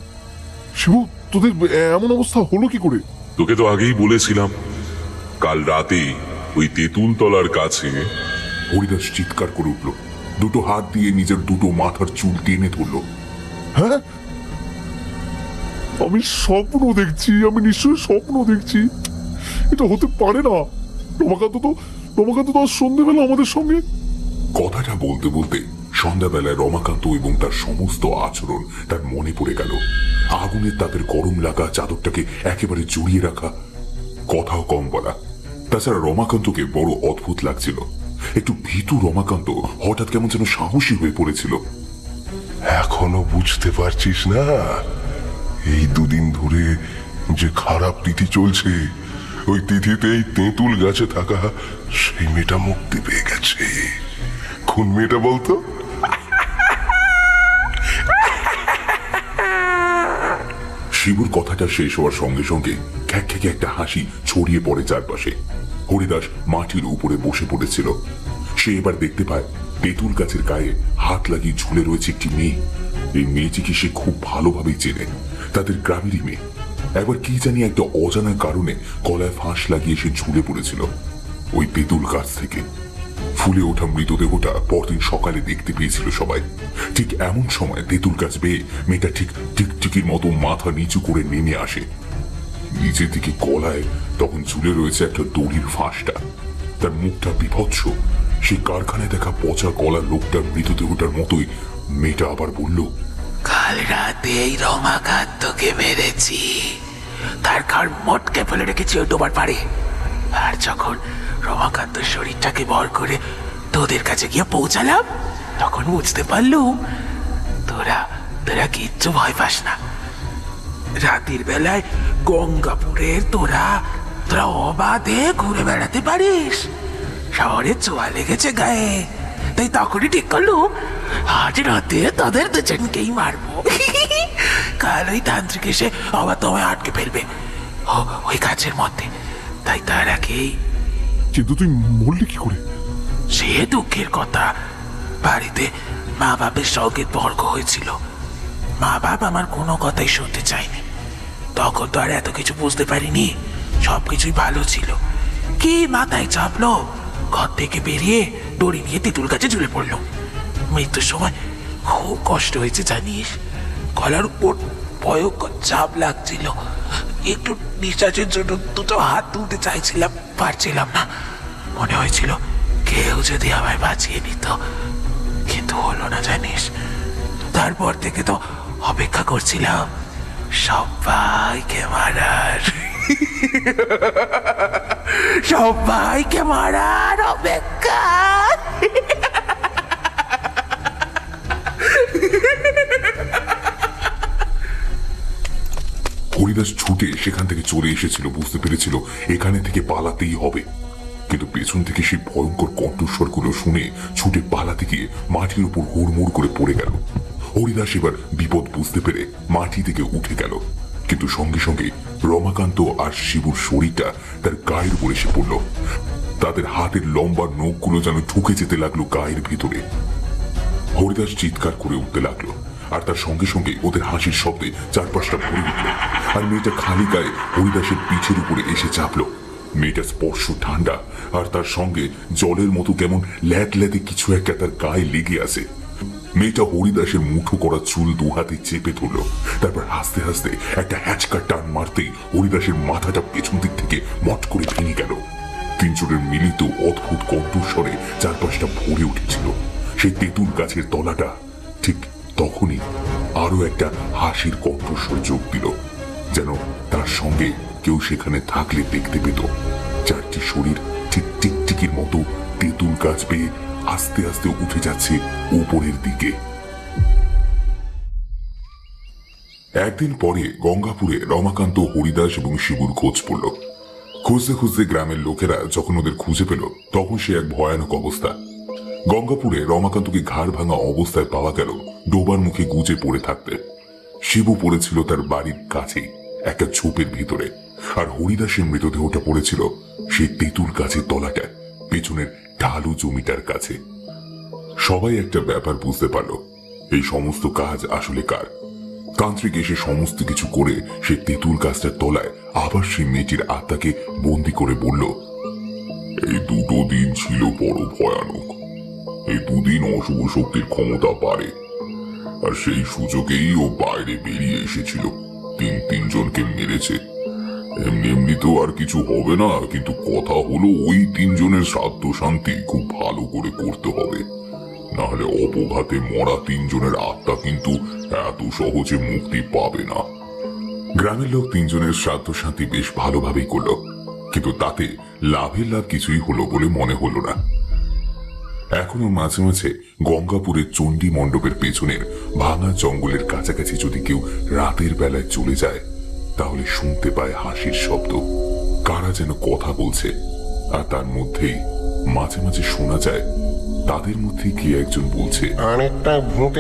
শিবু, তোদের এমন অবস্থা হলো কি করে? তোকে তো আগেই বলেছিলাম, কাল রাতে ওই তেঁতুল তলার কাছে। হরিদাস চিৎকার করে উঠল, দুটো হাত দিয়ে নিজের দুটো মাথার চুল টেনে ধরল। হ্যাঁ, আমি স্বপ্ন দেখছি, আমি নিশ্চয়ই স্বপ্ন দেখছি। এটা হতে পারে না। রমাকান্ত তো আজ সন্ধ্যেবেলা আমাদের সঙ্গে। কথাটা বলতে বলতে সন্ধ্যাবেলায় রমাকান্ত এবং তার সমস্ত আচরণ তার মনে পড়ে গেল। আগুনের তাপের গরম লাগা চাদরটাকে একেবারে জড়িয়ে রাখা, কথাও কম বলা। তাছাড়া রমাকান্তকে বড় অদ্ভুত লাগছিল। একটু ভীতু রমাকান্ত হঠাৎ কেমন যেন সাহসী হয়ে পড়েছিল। এখনো বুঝতে পারছিস না? এই দুদিন ধরে যে খারাপ তিথি চলছে, ওই তিথিতেই তেঁতুল গাছে থাকা সেই মেয়েটা মুক্তি পেয়ে গেছে। কোন মেয়েটা বলতো? শিবুর কথাটা শেষ হওয়ার সঙ্গে সঙ্গে খ্যাক একটা হাসি ছড়িয়ে পড়ে চারপাশে। হরিদাস মাটির উপরে বসে পড়েছিল। সে এবার দেখতে পায় তেঁতুল গাছের গায়ে হাত লাগিয়ে ঝুলে রয়েছে একটি মেয়ে। এই মেয়েটিকে সে খুব ভালোভাবেই চেনে, তাদের গ্রামেরই মেয়ে। একবার কি জানি একটা অজানা কারণে গলায় ফাঁস লাগিয়ে সে ঝুলে পড়েছিল ওই তেঁতুল গাছ থেকে। ফুলে ওঠা মৃতদেহটা পরদিন সকালে দেখতে পেয়েছিল সবাই। ঠিক এমন সময় তেঁতুল গাছ বেয়ে মেয়েটা ঠিক টিকটিকির মতো মাথা নিচু করে নেমে আসে। নিচের দিকে গলায় তখন ঝুলে রয়েছে একটা দড়ির ফাঁসটা। তার মুখটা বিভৎস, সেই কারখানায় দেখা পচা গলার লোকটার মৃতদেহটার মতোই। মেয়েটা আবার বলল, কাল রাতে এই রমাকান্তকে মেরেছি, তার ঘাড় মটকে ফেলে রেখেছি ওই ডোবার পাড়ে। আর যখন রমাকান্তর শরীরটাকে ভর করে তোদের কাছে গিয়ে পৌঁছালাম, তখন বুঝতে পারলুম তোরা কিচ্ছু ভয় পাস না। রাতের বেলায় গঙ্গাপুরের তোরা অবাধে ঘুরে বেড়াতে পারিস। শহরে ছোঁয়া লেগেছে গায়ে, তাই তখনই ঠিক করলুম আজ রাতে তাদের দুজনকেই মারবো। কাল ওই তান্ত্রিক এসে আবার তোমায় আটকে ফেলবে ওই গাছের মধ্যে, তাই তার আগেই। কিন্তু তুই মরলি কি করে? সে দুঃখের কথা। বাড়িতে মা বাপের সঙ্গে তর্ক হয়েছিল। মা বাপ আমার কোনো কথাই শুনতে চায়নি। তখন তো আর এত কিছু বুঝতে পারিনি, সবকিছুই ভালো ছিল। কি মাথায় চাপলো, ঘর থেকে বেরিয়ে দড়ি নিয়ে তেঁতুল গাছে ঝুলে পড়লো। মৃত্যুর সময় খুব কষ্ট হয়েছে জানিস, গলার উপর ভয়ঙ্কর চাপ লাগছিল। একটু নিঃশ্বাসের জন্য দুটো হাত তুলতে চাইছিলাম, পারছিলাম না। মনে হয়েছিল কেউ যদি আমায় বাঁচিয়ে নিত, কিন্তু হলো না জানিস। তারপর থেকে তো অপেক্ষা করছিলাম সবাইকে মারার। সবাইকে মারার অপেক্ষা। হরিদাস ছুটে সেখান থেকে চলে এসেছিল, বুঝতে পেরেছিল এখানে থেকে পালাতেই হবে। কিন্তু পেছন থেকে সেই ভয়ঙ্কর কণ্ঠস্বরগুলো শুনে ছুটে পালাতে গিয়ে মাটির উপর হুড়মুড় করে পড়ে গেল। হরিদাস এবার বিপদ বুঝতে পেরে মাটি থেকে উঠে গেল, কিন্তু সঙ্গে সঙ্গে রমাকান্ত আর শিবুর শরীরটা তার গায়ের উপর এসে পড়ল। তাদের হাতের লম্বা নখগুলো যেন ঢুকে যেতে লাগলো গায়ের ভিতরে। হরিদাস চিৎকার করে উঠতে লাগলো, আর তার সঙ্গে সঙ্গে ওদের হাসির শব্দে চারপাশটা ভরে উঠল। আর মেয়েটা খালি গায়ে হরিদাসের পিঠের উপরে এসে চাপলো। মেয়েটা স্পর্শ ঠান্ডা, আর তার সঙ্গে জলের মতো কেমন ল্যাটল্যাটে কিছু একটা তার গায়ে লেগে আছে। মেয়েটা হরিদাসের মুঠো করা চুল দু হাতে চেপে ধরল। তারপর হাসতে হাসতে একটা হ্যাচকা টান মারতেই হরিদাসের মাথাটা পেছন দিক থেকে মট করে ভেঙে গেল। তিনজনের মিলিত অদ্ভুত কণ্ঠস্বরে চারপাশটা ভরে উঠেছিল। সেই তেঁতুল গাছের তলাটা ঠিক তখনই আরো একটা হাসির কণ্ঠস্বর যোগ দিল। যেন তার সঙ্গে কেউ সেখানে থাকলে দেখতে পেত। চারটি শরীর ঠিক টিকটিকির মতো তেঁতুল গাছ বেয়ে আস্তে আস্তে উঠে যাচ্ছে উপরের দিকে। একদিন পরে গঙ্গাপুরে রমাকান্ত, হরিদাস এবং শিবুর খোঁজ পড়ল। খুঁজতে খুঁজতে গ্রামের লোকেরা যখন ওদের খুঁজে পেল তখন সে এক ভয়ানক অবস্থা। গঙ্গাপুরে রমাকান্তকে ঘাড় ভাঙা অবস্থায় পাওয়া গেল ডোবার মুখে গুজে পড়ে থাকতে। শিবু পড়েছিল তার বাড়ির কাছেই একটা ঝোপের ভিতরে, আর হরিদাসের মৃতদেহটা পড়েছিল সেই তেঁতুল গাছের তলাটা পেছনের ঢালু জমিটার কাছে। সবাই একটা ব্যাপার বুঝতে পারল, এই সমস্ত কাজ আসলে কার। তান্ত্রিক এসে সমস্ত কিছু করে সেই তেঁতুল গাছটার তলায় আবার সেই মেয়েটির আত্মাকে বন্দি করে বলল, এই দুটো দিন ছিল বড় ভয়ানক। এই দুদিন অশুভ শক্তির ক্ষমতা বাড়ে, আর সেই সুযোগেই ও বাইরে বেরিয়ে এসেছিল, তিনজনকে মেরেছে। এমনি তো আর কিছু হবে না, কিন্তু কথা হলো ওই তিনজনের শ্রাদ্ধ শান্তি খুব ভালো করে করতে হবে, নাহলে অপঘাতে মরা তিনজনের আত্মা কিন্তু এত সহজে মুক্তি পাবে না। গ্রামের লোক তিনজনের শ্রাদ্ধ শান্তি বেশ ভালোভাবেই করল, কিন্তু তাতে লাভের লাভ কিছুই হলো বলে মনে হলো না। এখনো মাঝে মাঝে গঙ্গাপুরের চণ্ডী মণ্ডপের পেছনের ভাঙা জঙ্গলের কাছাকাছি যদি কেউ রাতের বেলায় চলে যায় তাহলে শুনতে পায় হাসির শব্দ, কারা যেন কথা বলছে, আর তার মধ্যেই মাঝে মাঝে শোনা যায় তাদের মধ্যে কে একজন বলছে, আরেকটা ভূতে